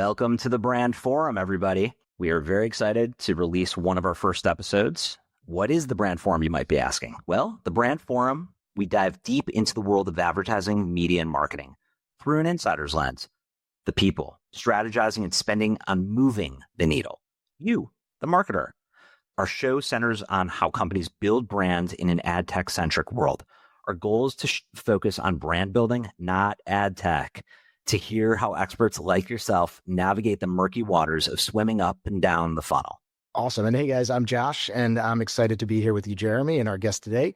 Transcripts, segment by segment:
Welcome to the Brand Forum, everybody. We are very excited to release one of our first episodes. What is the Brand Forum, you might be asking? Well, the Brand Forum, we dive deep into the world of advertising, media, and marketing through an insider's lens. The people, strategizing and spending on moving the needle. You, the marketer. Our show centers on how companies build brands in an ad tech-centric world. Our goal is to focus on brand building, not ad tech. To hear how experts like yourself navigate the murky waters of swimming up and down the funnel. Awesome. And hey, guys, I'm Josh, and I'm excited to be here with you, Jeremy, and our guest today.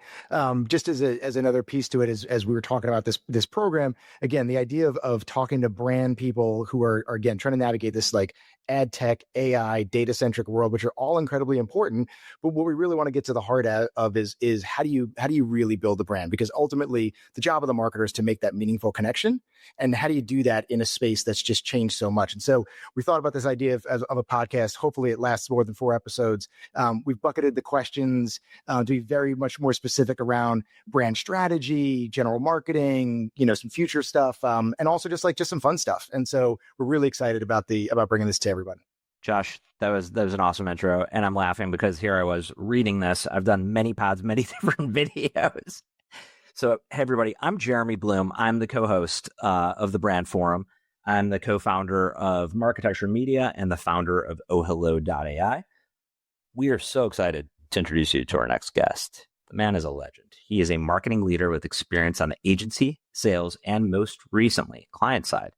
Just as another piece to it, as we were talking about this program, again, the idea of talking to brand people who are again, trying to navigate this like ad tech, AI, data-centric world, which are all incredibly important. But what we really want to get to the heart of is how do you really build a brand? Because ultimately, the job of the marketer is to make that meaningful connection. And how do you do that in a space that's just changed so much? And so we thought about this idea of a podcast. Hopefully it lasts more than 4 episodes. We've bucketed the questions to be very much more specific around brand strategy, general marketing, some future stuff, and also just some fun stuff. And so we're really excited about bringing this to everybody. Josh, that was an awesome intro. And I'm laughing because here I was reading this. I've done many pods, many different videos. So, hey, everybody, I'm Jeremy Bloom. I'm the co-host of the Brand Forum. I'm the co-founder of Marketecture Media and the founder of ohhello.ai. We are so excited to introduce you to our next guest. The man is a legend. He is a marketing leader with experience on the agency, sales, and most recently, client side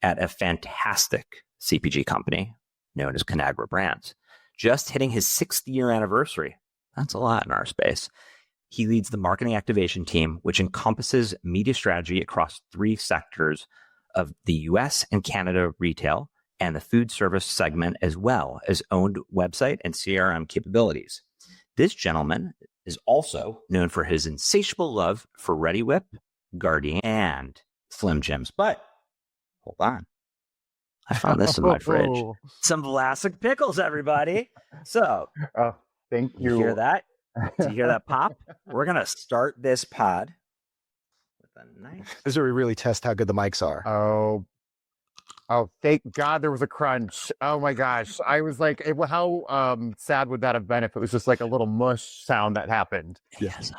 at a fantastic CPG company known as Conagra Brands. Just hitting his 6th year anniversary. That's a lot in our space. He leads the marketing activation team, which encompasses media strategy across 3 sectors of the US and Canada retail and the food service segment, as well as owned website and CRM capabilities. This gentleman is also known for his insatiable love for Reddi-Wip, Guardian, and Slim Jims. But hold on. I found this in my fridge. Some Vlasic pickles, everybody. So, thank you. You hear that? Do you hear that pop? We're going to start this pod with a nice... This is where we really test how good the mics are. Oh, thank God there was a crunch. Oh my gosh. I was like, how sad would that have been if it was just like a little mush sound that happened? Yes.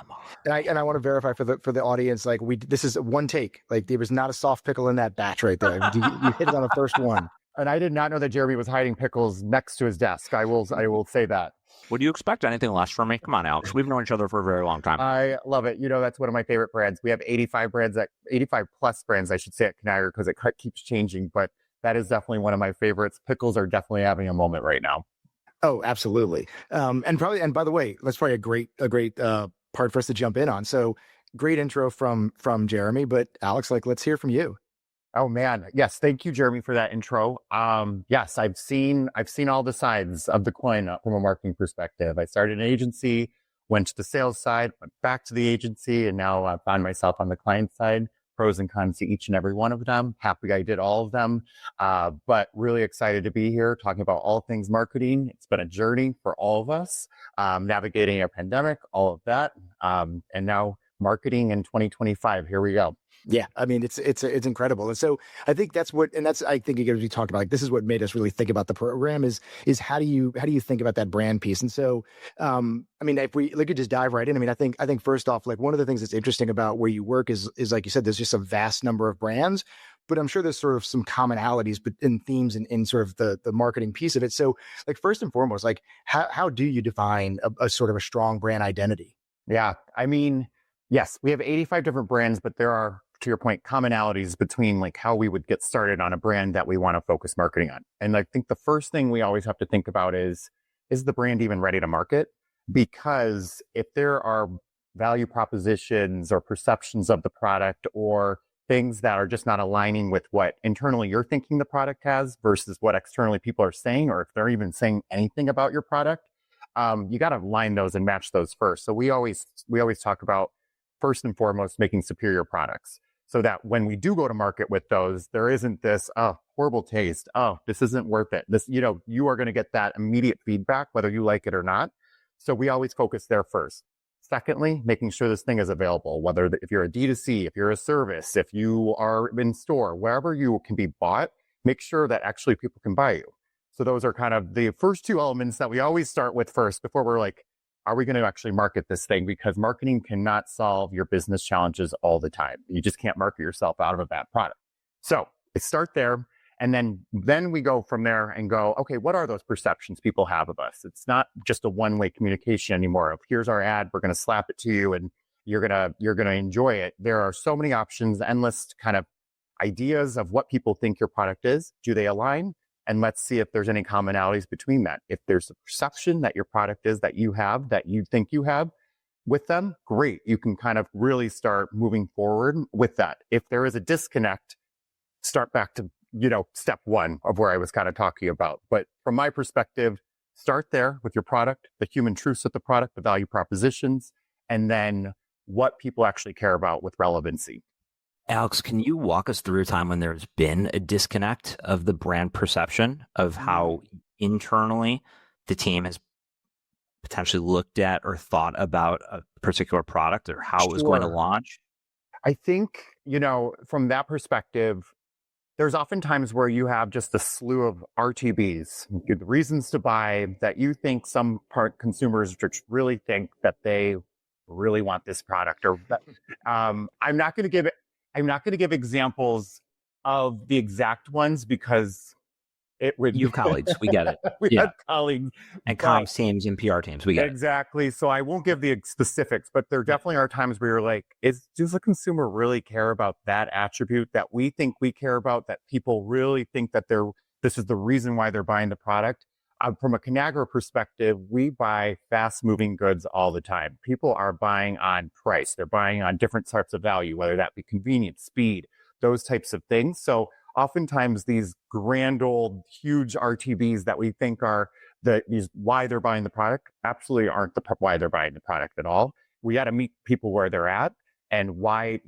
And I want to verify for the audience, this is one take. Like there was not a soft pickle in that batch right there. You hit it on the first one. And I did not know that Jeremy was hiding pickles next to his desk. I will say that. Would you expect anything less from me? Come on, Alex. We've known each other for a very long time. I love it. That's one of my favorite brands. We have 85 plus brands, I should say, at Conagra because it keeps changing. But that is definitely one of my favorites. Pickles are definitely having a moment right now. Oh, absolutely. And by the way, that's probably a great part for us to jump in on. So great intro from Jeremy. But Alex, let's hear from you. Oh man. Yes. Thank you, Jeremy, for that intro. Yes, I've seen all the sides of the coin from a marketing perspective. I started an agency, went to the sales side, went back to the agency, and now I found myself on the client side. Pros and cons to each and every one of them. Happy I did all of them, but really excited to be here talking about all things marketing. It's been a journey for all of us, navigating a pandemic, all of that, and now marketing in 2025. Here we go. Yeah, I mean it's incredible, and so I think I think again, as we talked about, this is what made us really think about the program is how do you think about that brand piece, and so I mean if we could just dive right in. I mean I think first off, one of the things that's interesting about where you work is like you said, there's just a vast number of brands, but I'm sure there's sort of some commonalities but in themes in sort of the marketing piece of it. So first and foremost, how do you define a sort of a strong brand identity? Yeah, I mean, yes, we have 85 different brands, but there are, to your point, commonalities between how we would get started on a brand that we want to focus marketing on. And I think the first thing we always have to think about is the brand even ready to market? Because if there are value propositions or perceptions of the product or things that are just not aligning with what internally you're thinking the product has versus what externally people are saying, or if they're even saying anything about your product, you got to line those and match those first. So we always talk about first and foremost making superior products, so that when we do go to market with those, there isn't this horrible taste. Oh, this isn't worth it. This, you are going to get that immediate feedback whether you like it or not. So we always focus there first. Secondly, making sure this thing is available, whether if you're a D2C, if you're a service, if you are in store, wherever you can be bought, make sure that actually people can buy you. So those are kind of the first two elements that we always start with first before we're like, are we going to actually market this thing? Because marketing cannot solve your business challenges all the time. You just can't market yourself out of a bad product. So I start there. And then we go from there and go, okay, what are those perceptions people have of us? It's not just a one-way communication anymore of here's our ad, we're going to slap it to you and you're going to enjoy it. There are so many options, endless kind of ideas of what people think your product is. Do they align? And let's see if there's any commonalities between that. If there's a perception that your product is that you have, that you think you have with them, great. You can kind of really start moving forward with that. If there is a disconnect, start back to, step one of where I was kind of talking about. But from my perspective, start there with your product, the human truths of the product, the value propositions, and then what people actually care about with relevancy. Alex, can you walk us through a time when there's been a disconnect of the brand perception of how internally the team has potentially looked at or thought about a particular product or how it was going to launch? I think, from that perspective, there's often times where you have just a slew of RTBs, the reasons to buy that you think some consumers really think that they really want this product. Or I'm not going to give examples of the exact ones because it would. You have colleagues, we get it. We have colleagues and comms teams and PR teams, we get it. Exactly. So I won't give the specifics, but there definitely are times where you're like, does the consumer really care about that attribute that we think we care about, that people really think that this is the reason why they're buying the product? From a Conagra perspective, we buy fast-moving goods all the time. People are buying on price. They're buying on different types of value, whether that be convenience, speed, those types of things. So oftentimes these grand old huge RTBs that we think are these why they're buying the product absolutely aren't why they're buying the product at all. We got to meet people where they're at and what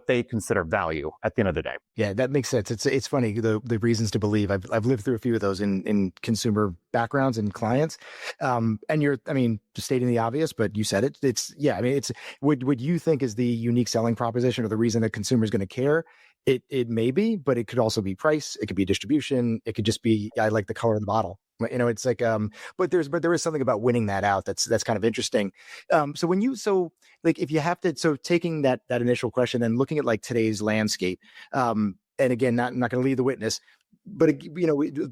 they consider value at the end of the day. Yeah, that makes sense. It's funny, the reasons to believe. I've lived through a few of those in consumer backgrounds and clients. And just stating the obvious, but you said it. What you think is the unique selling proposition or the reason a consumer is going to care. It may be, but it could also be price. It could be distribution. It could just be, I like the color of the bottle. It's like, but there is something about winning that out. That's kind of interesting. If you have to, taking that initial question and looking at like today's landscape, and again, I'm not going to lead the witness, but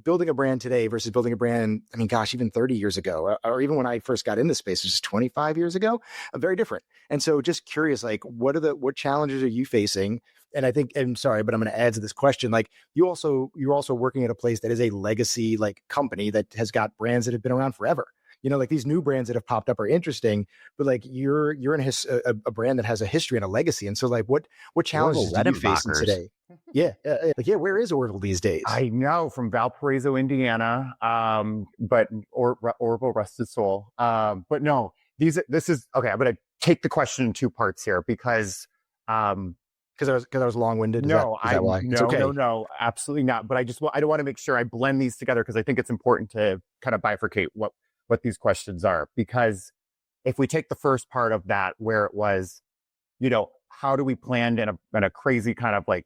building a brand today versus building a brand, even 30 years ago, or even when I first got in this space, which is 25 years ago, very different. And so just curious, like what challenges are you facing? And I think, I'm sorry, but I'm going to add to this question. Like you're also working at a place that is a legacy like company that has got brands that have been around forever. Like these new brands that have popped up are interesting, but like you're in a brand that has a history and a legacy. And so like what challenges do you face today? Where is Orville these days? I know, from Valparaiso, Indiana, Orville rest his soul. But no, this is okay. I'm going to take the question in two parts here because I was long-winded. No, is that why? No, absolutely not. But I don't want to make sure I blend these together because I think it's important to kind of bifurcate what these questions are. Because if we take the first part of that, where it was, how do we plan in a crazy kind of like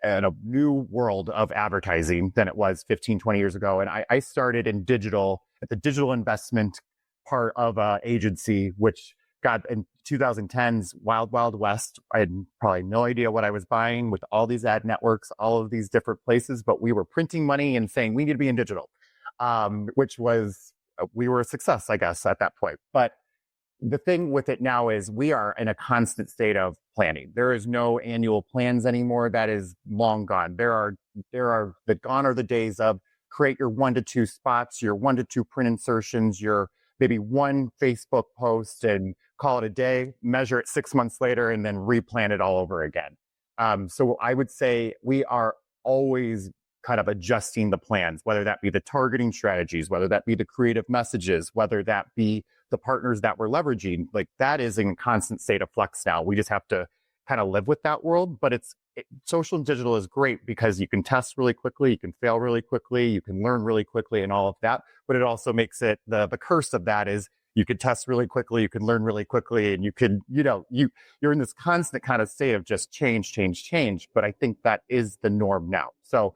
in a new world of advertising than it was 15, 20 years ago. And I started in digital at the digital investment part of an agency, which God, in 2010's Wild Wild West, I had probably no idea what I was buying with all these ad networks, all of these different places, but we were printing money and saying we need to be in digital, which was, we were a success, I guess, at that point. But the thing with it now is we are in a constant state of planning. There is no annual plans anymore. That is long gone. Gone are the days of create your 1 to 2 spots, your 1 to 2 print insertions, your maybe one Facebook post and call it a day, measure it 6 months later, and then replan it all over again. So I would say we are always kind of adjusting the plans, whether that be the targeting strategies, whether that be the creative messages, whether that be the partners that we're leveraging. Like that is in constant state of flux now. We just have to kind of live with that world. But social and digital is great because you can test really quickly, you can fail really quickly, you can learn really quickly and all of that. But it also makes it, the curse of that is you can test really quickly, you can learn really quickly, and you can, you're in this constant kind of state of just change. But I think that is the norm now. So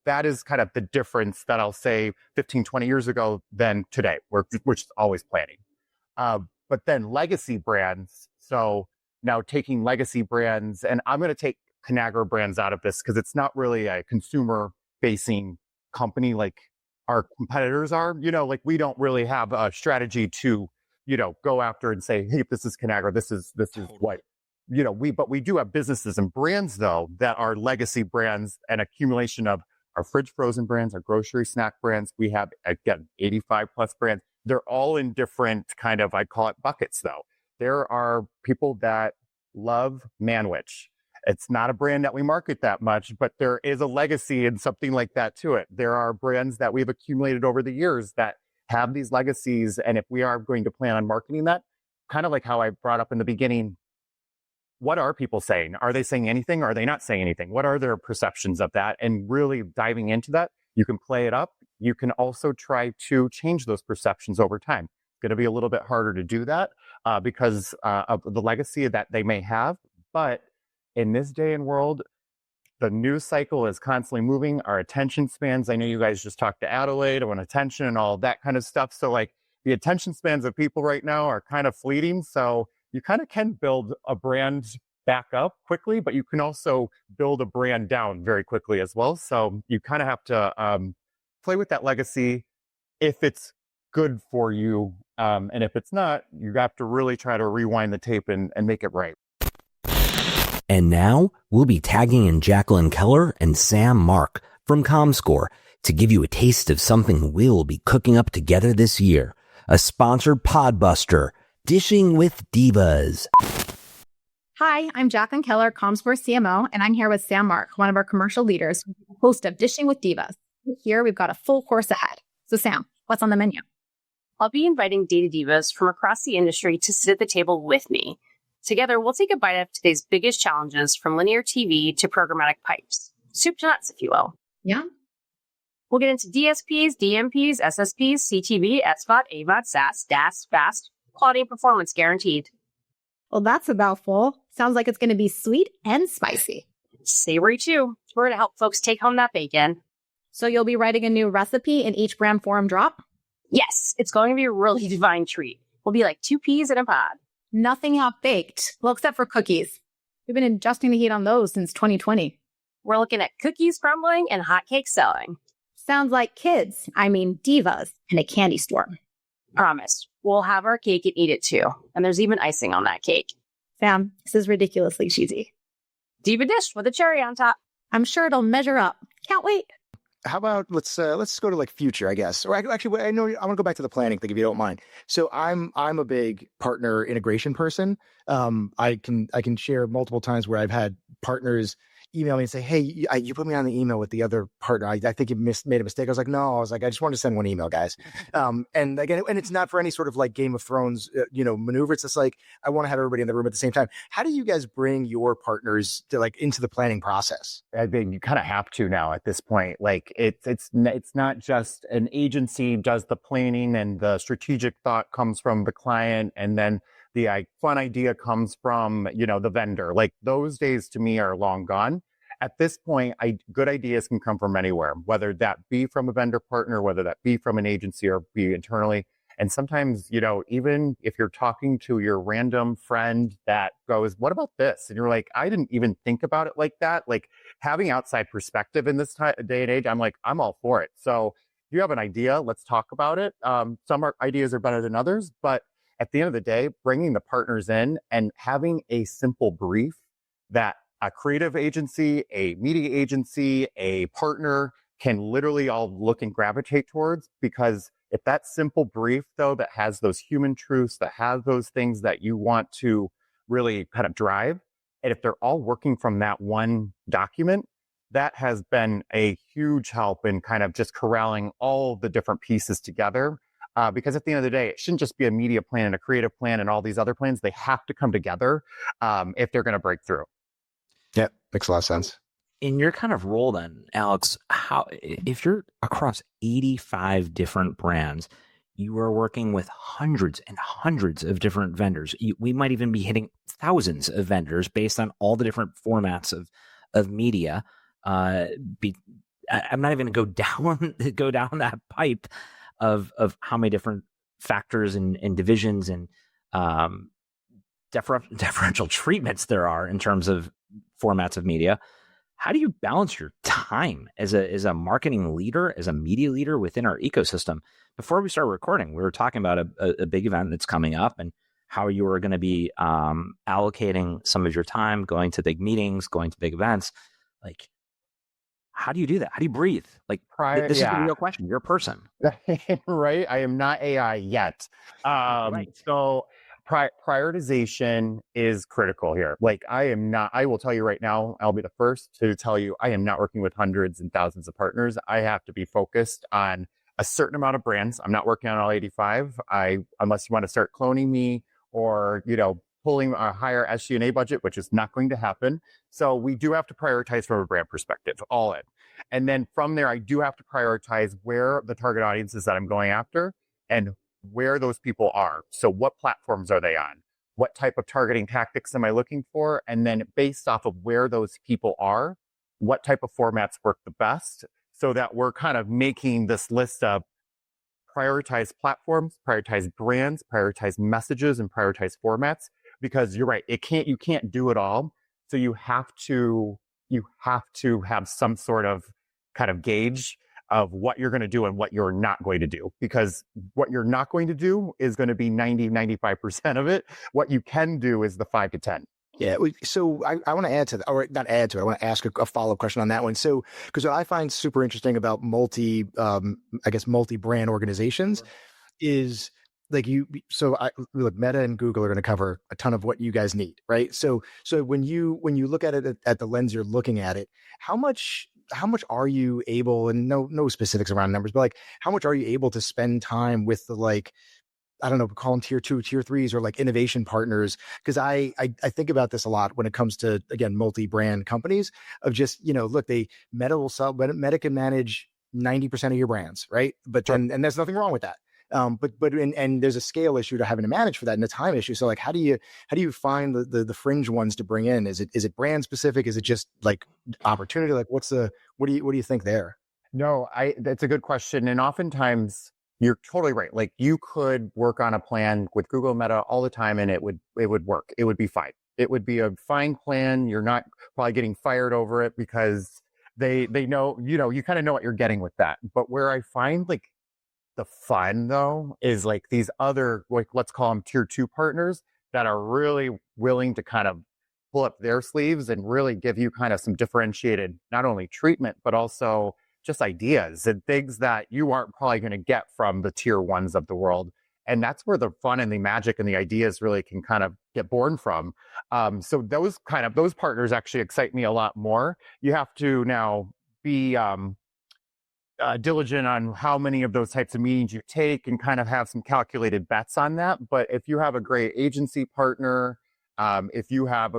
that is kind of the difference that I'll say 15, 20 years ago than today. We're just always planning. But then legacy brands. So now taking legacy brands, and I'm going to take Conagra brands out of this because it's not really a consumer facing company like our competitors are. Like we don't really have a strategy to, go after and say, hey, this is Conagra, this is what, but we do have businesses and brands though that are legacy brands, an accumulation of our fridge frozen brands, our grocery snack brands. We have, again, 85 plus brands. They're all in different kind of, I call it buckets though. There are people that love Manwich. It's not a brand that we market that much, but there is a legacy and something like that to it. There are brands that we've accumulated over the years that have these legacies. And if we are going to plan on marketing that, kind of like how I brought up in the beginning, what are people saying? Are they saying anything? Are they not saying anything? What are their perceptions of that? And really diving into that, you can play it up. You can also try to change those perceptions over time. It's going to be a little bit harder to do that because of the legacy that they may have. But in this day and world, the news cycle is constantly moving. Our attention spans, I know you guys just talked to Adelaide on attention and all that kind of stuff. So like the attention spans of people right now are kind of fleeting. So you kind of can build a brand back up quickly, but you can also build a brand down very quickly as well. So you kind of have to play with that legacy if it's good for you. And if it's not, you have to really try to rewind the tape and make it right. And now we'll be tagging in Jacqueline Keller and Sam Mark from ComScore to give you a taste of something we'll be cooking up together this year. A sponsored Podbuster, Dishing with Divas. Hi, I'm Jacqueline Keller, ComScore CMO, and I'm here with Sam Mark, one of our commercial leaders, host of Dishing with Divas. Here we've got a full course ahead. So Sam, what's on the menu? I'll be inviting data divas from across the industry to sit at the table with me. Together, we'll take a bite of today's biggest challenges from linear TV to programmatic pipes. Soup to nuts, if you will. Yeah. We'll get into DSPs, DMPs, SSPs, CTV, SVOD, AVOD, SaaS, DAS, FAST, quality and performance guaranteed. Well, that's a mouthful. Sounds like it's going to be sweet and spicy. Savory, too. We're going to help folks take home that bacon. So you'll be writing a new recipe in each brand forum drop? Yes, it's going to be a really divine treat. We'll be like 2 peas in a pod. Nothing half-baked. Well, except for cookies. We've been adjusting the heat on those since 2020. We're looking at cookies crumbling and hotcakes selling. Sounds like kids, I mean divas, in a candy store. Promise. We'll have our cake and eat it too. And there's even icing on that cake. Sam, this is ridiculously cheesy. Diva dish with a cherry on top. I'm sure it'll measure up. Can't wait. How about let's go to like future, I guess. Or actually, I know I want to go back to the planning thing if you don't mind. So I'm a big partner integration person. I can share multiple times where I've had partners email me and say, hey, you put me on the email with the other partner. I think you made a mistake. I was like, no, I just wanted to send one email, guys. And again, and it's not for any sort of like Game of Thrones, maneuver. It's just like, I want to have everybody in the room at the same time. How do you guys bring your partners to like into the planning process? I mean, you kind of have to now at this point. Like it's not just an agency does the planning and the strategic thought comes from the client, and then the fun idea comes from, the vendor. Like those days to me are long gone. At this point, good ideas can come from anywhere, whether that be from a vendor partner, whether that be from an agency or be internally. And sometimes, even if you're talking to your random friend that goes, what about this? And you're like, I didn't even think about it like that. Like having outside perspective in this day and age, I'm all for it. So if you have an idea, let's talk about it. Some ideas are better than others, but at the end of the day, bringing the partners in and having a simple brief that a creative agency, a media agency, a partner can literally all look and gravitate towards. Because if that simple brief, though, that has those human truths, that has those things that you want to really kind of drive, and if they're all working from that one document, that has been a huge help in kind of just corralling all the different pieces together. Because at the end of the day, it shouldn't just be a media plan and a creative plan and all these other plans. They have to come together if they're going to break through. Yeah, makes a lot of sense. In your kind of role then, Alex, if you're across 85 different brands, you are working with hundreds and hundreds of different vendors. We might even be hitting thousands of vendors based on all the different formats of media. I'm not even going to go down that pipe of how many different factors and divisions and differential treatments there are in terms of formats of media. How do you balance your time as a marketing leader, as a media leader within our ecosystem? Before we start recording, we were talking about a big event that's coming up and how you are going to be allocating some of your time, going to big meetings, going to big events. Like, how do you do that? How do you breathe? Like, this is the real question. You're a person. Right? I am not AI yet. Right. So prioritization is critical here. Like, I will tell you right now, I'll be the first to tell you, I am not working with hundreds and thousands of partners. I have to be focused on a certain amount of brands. I'm not working on all 85. Unless you want to start cloning me or, pulling a higher SG&A budget, which is not going to happen. So we do have to prioritize from a brand perspective, all in. And then from there, I do have to prioritize where the target audiences that I'm going after and where those people are. So what platforms are they on? What type of targeting tactics am I looking for? And then based off of where those people are, what type of formats work the best, so that we're kind of making this list of prioritize platforms, prioritize brands, prioritize messages, and prioritize formats. Because you're right, you can't do it all. So you have to have some sort of kind of gauge of what you're going to do and what you're not going to do. Because what you're not going to do is going to be 95% of it. What you can do is the 5 to 10. Yeah. So I want to add to that, or not add to it. I want to ask a follow-up question on that one. So, because what I find super interesting about multi-brand organizations is like look, Meta and Google are going to cover a ton of what you guys need, right? So when you look at it at the lens you're looking at it, how much are you able, and no specifics around numbers, but like how much are you able to spend time with the, like, I don't know, call them tier 2, tier 3s, or like innovation partners? Because I think about this a lot when it comes to, again, multi-brand companies of just, look, Meta can manage 90% of your brands, right? But then, and there's nothing wrong with that. But there's a scale issue to having to manage for that, and a time issue. So like, how do you find the fringe ones to bring in? Is it brand specific? Is it just like opportunity? Like what do you think there? No, that's a good question. And oftentimes you're totally right. Like, you could work on a plan with Google Meta all the time and it would work. It would be fine. It would be a fine plan. You're not probably getting fired over it because they know, you kind of know what you're getting with that. But where I find like the fun though is like these other, like, let's call them tier 2 partners that are really willing to kind of pull up their sleeves and really give you kind of some differentiated, not only treatment, but also just ideas and things that you aren't probably going to get from the tier 1s of the world. And that's where the fun and the magic and the ideas really can kind of get born from. So those partners actually excite me a lot more. You have to now be diligent on how many of those types of meetings you take and kind of have some calculated bets on that. But if you have a great agency partner, if you have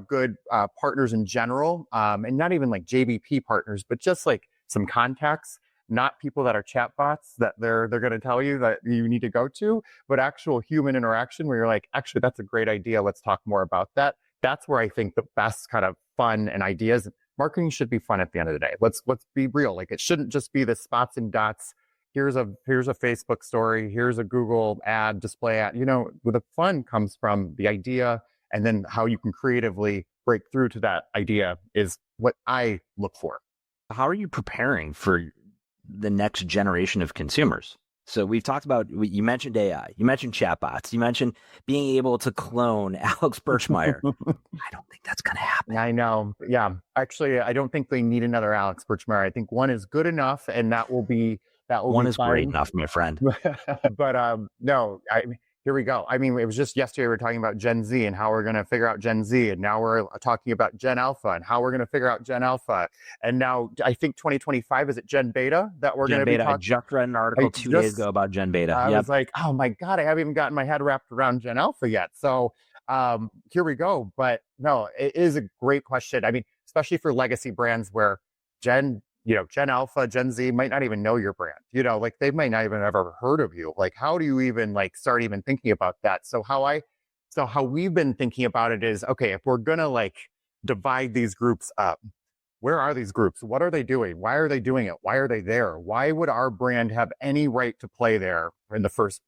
good partners in general, and not even like JBP partners, but just like some contacts, not people that are chatbots that they're going to tell you that you need to go to, but actual human interaction where you're like, actually, that's a great idea. Let's talk more about that. That's where I think the best kind of fun and ideas. Marketing should be fun at the end of the day. Let's be real. Like, it shouldn't just be the spots and dots. Here's a Facebook story. Here's a Google ad, display ad. The fun comes from the idea, and then how you can creatively break through to that idea is what I look for. How are you preparing for the next generation of consumers? So we've talked about, you mentioned AI, you mentioned chatbots, you mentioned being able to clone Alex Birchmeier. I don't think that's going to happen. I know. Yeah. Actually, I don't think they need another Alex Birchmeier. I think one is good enough, and that will be one is fine. Great enough, my friend. But no, here we go. I mean, it was just yesterday we were talking about Gen Z and how we're going to figure out Gen Z. And now we're talking about Gen Alpha and how we're going to figure out Gen Alpha. And now I think 2025, is it Gen Beta that we're going to be talking? I just read an article 2 days ago about Gen Beta. I was like, oh my God, I haven't even gotten my head wrapped around Gen Alpha yet. So here we go. But no, it is a great question. I mean, especially for legacy brands where Gen Alpha, Gen Z might not even know your brand, like they might not even ever heard of you. Like, how do you even like start even thinking about that? So how we've been thinking about it is, okay, if we're going to like divide these groups up, where are these groups? What are they doing? Why are they doing it? Why are they there? Why would our brand have any right to play there in the first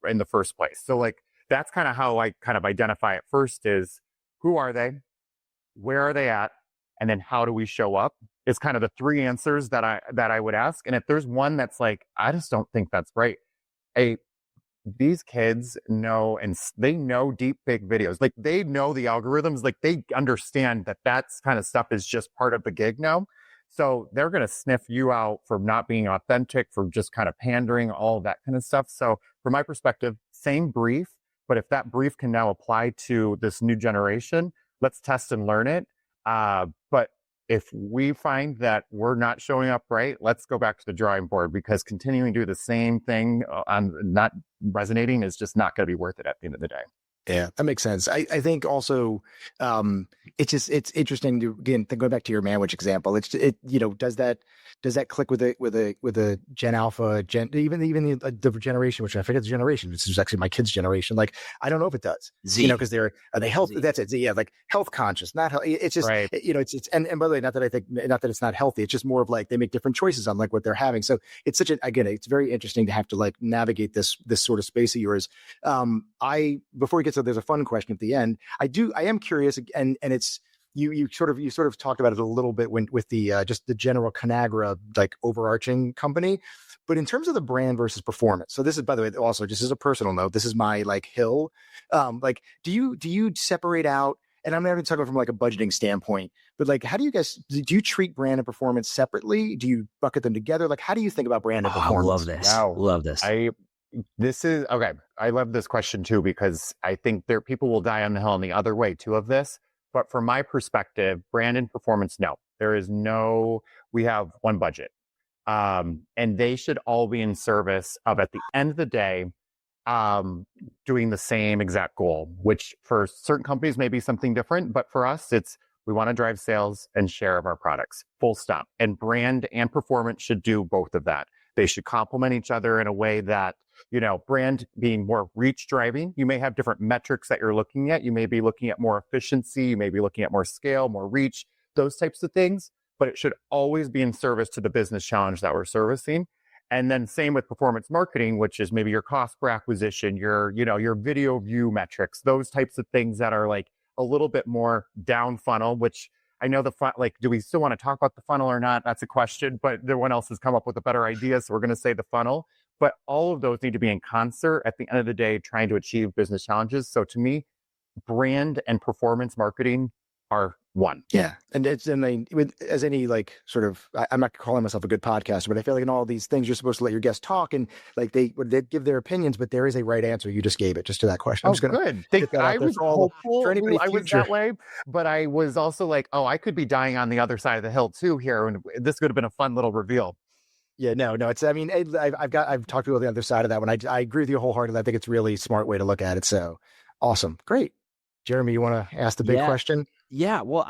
place? So like, that's kind of how I kind of identify it first is who are they? Where are they at? And then how do we show up? It's kind of the three answers that I would ask. And if there's one that's like, I just don't think that's right. These kids know, and they know deep fake videos. Like they know the algorithms, like they understand that that's kind of stuff is just part of the gig now. So they're going to sniff you out for not being authentic, for just kind of pandering, all of that kind of stuff. So from my perspective, same brief, but if that brief can now apply to this new generation, let's test and learn it. But if we find that we're not showing up right, let's go back to the drawing board, because continuing to do the same thing on not resonating is just not going to be worth it at the end of the day. Yeah, that makes sense. I think also it's interesting to, again, going back to your Manwich example. Does that click with a Gen Alpha, even the generation, which I forget the generation, which is actually my kids' generation. Like I don't know if it does. Z. Because are they health? Z. That's it. Yeah, like health conscious, not health. It's just right. It's and by the way, not that it's not healthy. It's just more of like they make different choices on like what they're having. So it's it's very interesting to have to like navigate this sort of space of yours. Before we get to, there's a fun question at the end. I am curious, and it's you sort of talked about it a little bit with the just the general Conagra like overarching company, but in terms of the brand versus performance. So this is, by the way, also just as a personal note, this is my like hill. Like, do you separate out? And I'm not even talking from like a budgeting standpoint, but like, how do you treat brand and performance separately? Do you bucket them together? Like, how do you think about brand and performance? I love this. Wow. Love this. This is okay. I love this question too, because I think people will die on the hill on the other way too of this. But from my perspective, brand and performance, no, we have one budget. And they should all be in service of, at the end of the day, doing the same exact goal, which for certain companies may be something different. But for us, we want to drive sales and share of our products, full stop. And brand and performance should do both of that. They should complement each other in a way that, brand being more reach driving. You may have different metrics that you're looking at. You may be looking at more efficiency. You may be looking at more scale, more reach, those types of things. But it should always be in service to the business challenge that we're servicing. And then same with performance marketing, which is maybe your cost per acquisition, your video view metrics, those types of things that are like a little bit more down funnel, which I know do we still want to talk about the funnel or not? That's a question, but no one else has come up with a better idea. So we're going to say the funnel, but all of those need to be in concert at the end of the day, trying to achieve business challenges. So to me, brand and performance marketing are one. Yeah. And as any like sort of, I'm not calling myself a good podcaster, but I feel like in all these things, you're supposed to let your guests talk and like they give their opinions, but there is a right answer. You just gave it just to that question. I'm just good. I was hopeful I was that way, but I was also like, I could be dying on the other side of the hill too here. And this could have been a fun little reveal. Yeah, no, it's, I've talked to people on the other side of that one. I agree with you wholeheartedly. I think it's really smart way to look at it. So awesome. Great. Jeremy, you want to ask the big question? Yeah. Well,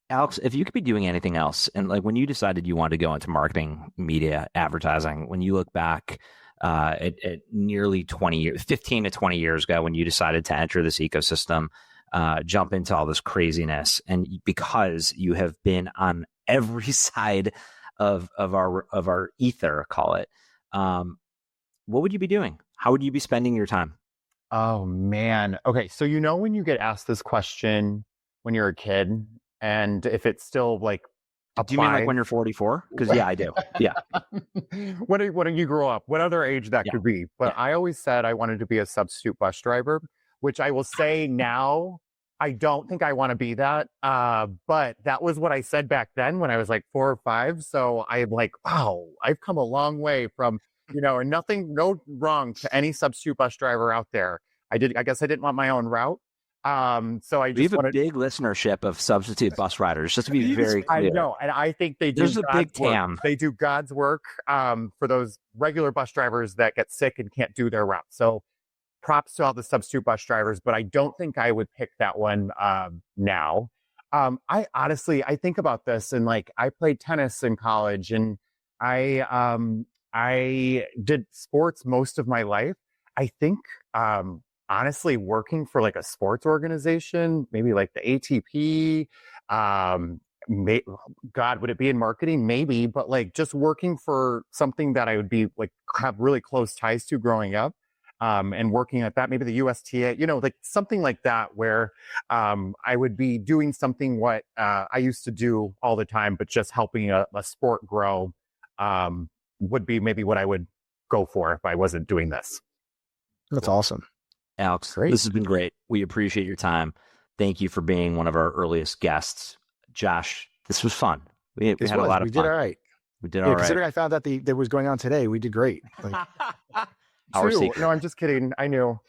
Alex, if you could be doing anything else, and like when you decided you wanted to go into marketing, media, advertising, when you look back at nearly 15 to 20 years ago, when you decided to enter this ecosystem, jump into all this craziness, and because you have been on every side of our ether, call it, what would you be doing? How would you be spending your time? Oh man. Okay. So when you get asked this question when you're a kid, and if it's still like apply, do you mean like when you're 44? Because yeah, I do. Yeah. When do you grow up? What other age that could be? But I always said I wanted to be a substitute bus driver, which I will say now, I don't think I want to be that. But that was what I said back then when I was like 4 or 5. So I'm like, wow, I've come a long way from, and no wrong to any substitute bus driver out there. I guess I didn't want my own route. So we have a big listenership of substitute bus riders, just to be very clear. I know, and I think they do. There's a big TAM. They do God's work for those regular bus drivers that get sick and can't do their route. So props to all the substitute bus drivers, but I don't think I would pick that one now. I honestly think about this, and like I played tennis in college, and I did sports most of my life. I think honestly, working for like a sports organization, maybe like the ATP, God, would it be in marketing? Maybe, but like just working for something that I would be like have really close ties to growing up, and working at that, maybe the USTA, like something like that, where I would be doing something what I used to do all the time, but just helping a sport grow, would be maybe what I would go for if I wasn't doing this. That's awesome. Alex, Great. this has been great. We appreciate your time. Thank you for being one of our earliest guests. Josh, this was fun. We had a lot of fun. We did all right. We did all right. Considering I found out that was going on today, we did great. Like, True. No, I'm just kidding. I knew.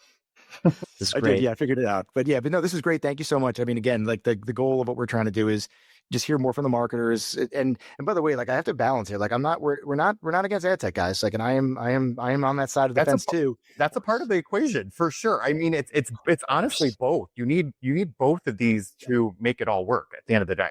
This is great. I figured it out. But no, this is great. Thank you so much. I mean, again, like the goal of what we're trying to do is just hear more from the marketers. And by the way, like I have to balance here. Like we're not against ad tech, guys. Like, and I am on that side of the fence too. That's a part of the equation for sure. I mean, it's honestly both. You need both of these to make it all work at the end of the day.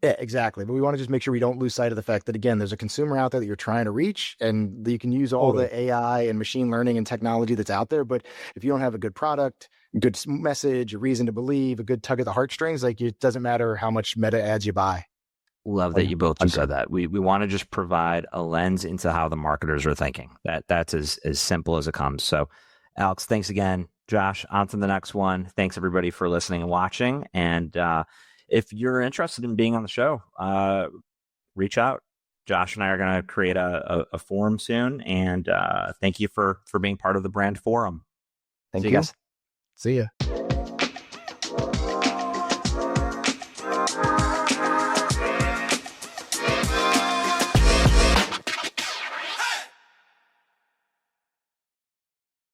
Yeah, exactly. But we want to just make sure we don't lose sight of the fact that, again, there's a consumer out there that you're trying to reach, and you can use all the AI and machine learning and technology that's out there. But if you don't have a good product, good message, a reason to believe, a good tug at the heartstrings, like it doesn't matter how much meta ads you buy. Love that you both just said that. We want to just provide a lens into how the marketers are thinking. That's as simple as it comes. So, Alex, thanks again. Josh, on to the next one. Thanks everybody for listening and watching. And if you're interested in being on the show, reach out. Josh and I are going to create a forum soon. And thank you for being part of the brand forum. Thank See you guys. See ya.